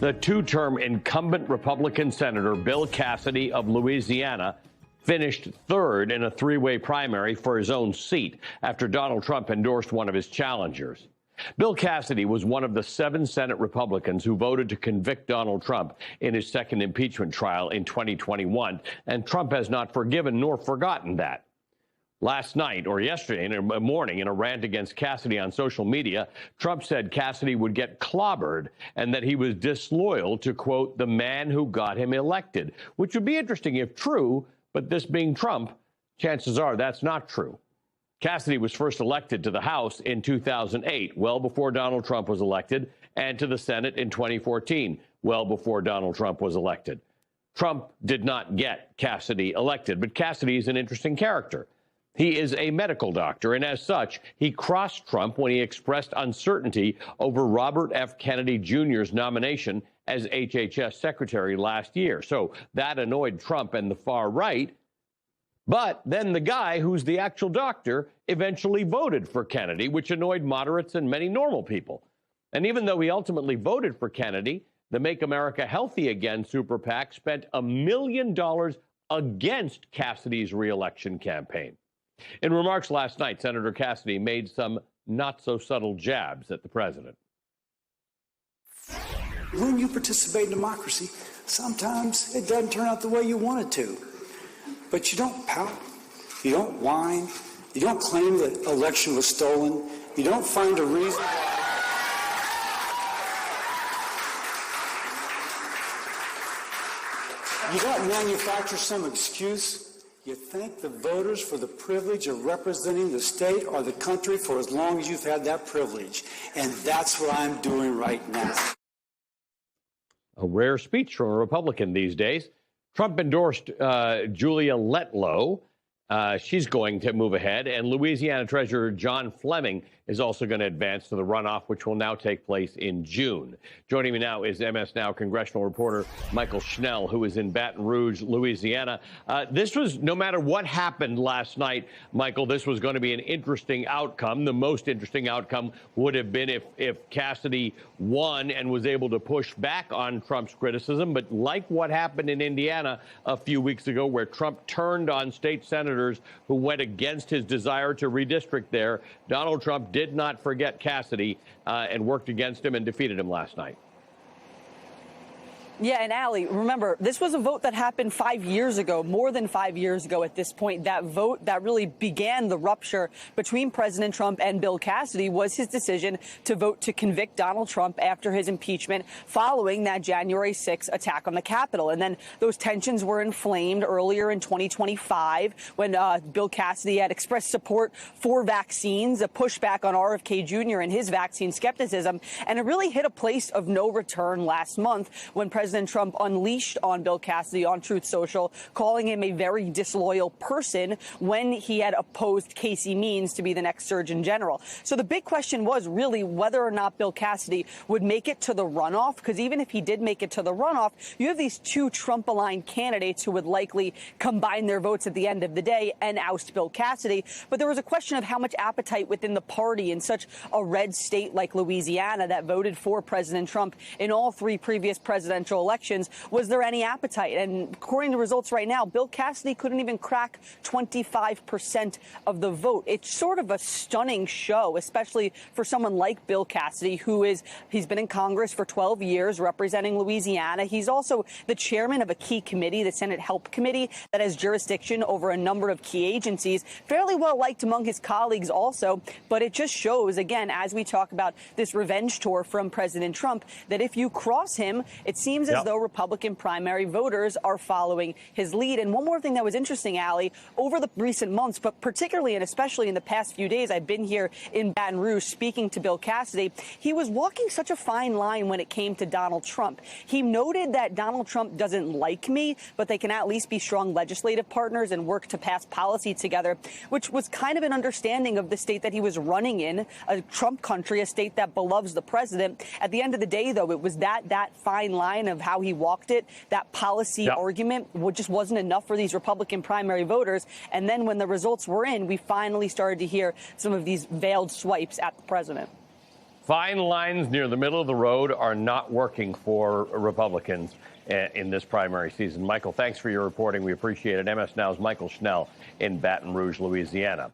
The two-term incumbent Republican Senator Bill Cassidy of Louisiana finished third in a three-way primary for his own seat after Donald Trump endorsed one of his challengers. Bill Cassidy was one of the 7 Senate Republicans who voted to convict Donald Trump in his second impeachment trial in 2021, and Trump has not forgiven nor forgotten that. Last night, or yesterday morning, in a rant against Cassidy on social media, Trump said Cassidy would get clobbered and that he was disloyal to, quote, the man who got him elected, which would be interesting if true, but this being Trump, chances are that's not true. Cassidy was first elected to the House in 2008, well before Donald Trump was elected, and to the Senate in 2014, well before Donald Trump was elected. Trump did not get Cassidy elected, but Cassidy is an interesting character. He is a medical doctor, and as such, he crossed Trump when he expressed uncertainty over Robert F. Kennedy Jr.'s nomination as HHS secretary last year. So that annoyed Trump and the far right. But then the guy who's the actual doctor eventually voted for Kennedy, which annoyed moderates and many normal people. And even though he ultimately voted for Kennedy, the Make America Healthy Again super PAC spent $1 million against Cassidy's reelection campaign. In remarks last night, Senator Cassidy made some not-so-subtle jabs at the president. When you participate in democracy, sometimes it doesn't turn out the way you want it to. But you don't pout, you don't whine, you don't claim the election was stolen, you don't find a reason. You don't manufacture some excuse. You thank the voters for the privilege of representing the state or the country for as long as you've had that privilege. And that's what I'm doing right now. A rare speech from a Republican these days. Trump endorsed Julia Letlow. She's going to move ahead. And Louisiana Treasurer John Fleming is also going to advance to the runoff, which will now take place in June. Joining me now is MS Now congressional reporter Michael Schnell, who is in Baton Rouge, Louisiana. This was, no matter what happened last night, Michael, this was going to be an interesting outcome. The most interesting outcome would have been if Cassidy won and was able to push back on Trump's criticism. But like what happened in Indiana a few weeks ago, where Trump turned on state senators who went against his desire to redistrict there, Donald Trump did not forget Cassidy and worked against him and defeated him last night. Yeah, and Allie, remember, this was a vote that happened 5 years ago, more than 5 years ago at this point. That vote that really began the rupture between President Trump and Bill Cassidy was his decision to vote to convict Donald Trump after his impeachment following that January 6th attack on the Capitol. And then those tensions were inflamed earlier in 2025 when Bill Cassidy had expressed support for vaccines, a pushback on RFK Jr. and his vaccine skepticism. And it really hit a place of no return last month when President Trump unleashed on Bill Cassidy on Truth Social, calling him a very disloyal person when he had opposed Casey Means to be the next Surgeon General. So the big question was really whether or not Bill Cassidy would make it to the runoff, because even if he did make it to the runoff, you have these two Trump-aligned candidates who would likely combine their votes at the end of the day and oust Bill Cassidy. But there was a question of how much appetite within the party in such a red state like Louisiana that voted for President Trump in all 3 previous presidential elections. Was there any appetite? And according to results right now, Bill Cassidy couldn't even crack 25% of the vote. It's sort of a stunning show, especially for someone like Bill Cassidy, he's been in Congress for 12 years representing Louisiana. He's also the chairman of a key committee, the Senate Help Committee, that has jurisdiction over a number of key agencies, fairly well liked among his colleagues also. But it just shows, again, as we talk about this revenge tour from President Trump, that if you cross him, it seems as though Republican primary voters are following his lead. And one more thing that was interesting, Allie, over the recent months, but particularly and especially in the past few days, I've been here in Baton Rouge speaking to Bill Cassidy. He was walking such a fine line when it came to Donald Trump. He noted that Donald Trump doesn't like me, but they can at least be strong legislative partners and work to pass policy together, which was kind of an understanding of the state that he was running in, a Trump country, a state that beloves the president. At the end of the day, though, it was that fine line of how he walked it, that policy argument just wasn't enough for these Republican primary voters. And then when the results were in, we finally started to hear some of these veiled swipes at the president. fine lines near the middle of the road are not working for Republicans in this primary season. Michael, thanks for your reporting. We appreciate it. MS Now's Michael Schnell in Baton Rouge, Louisiana.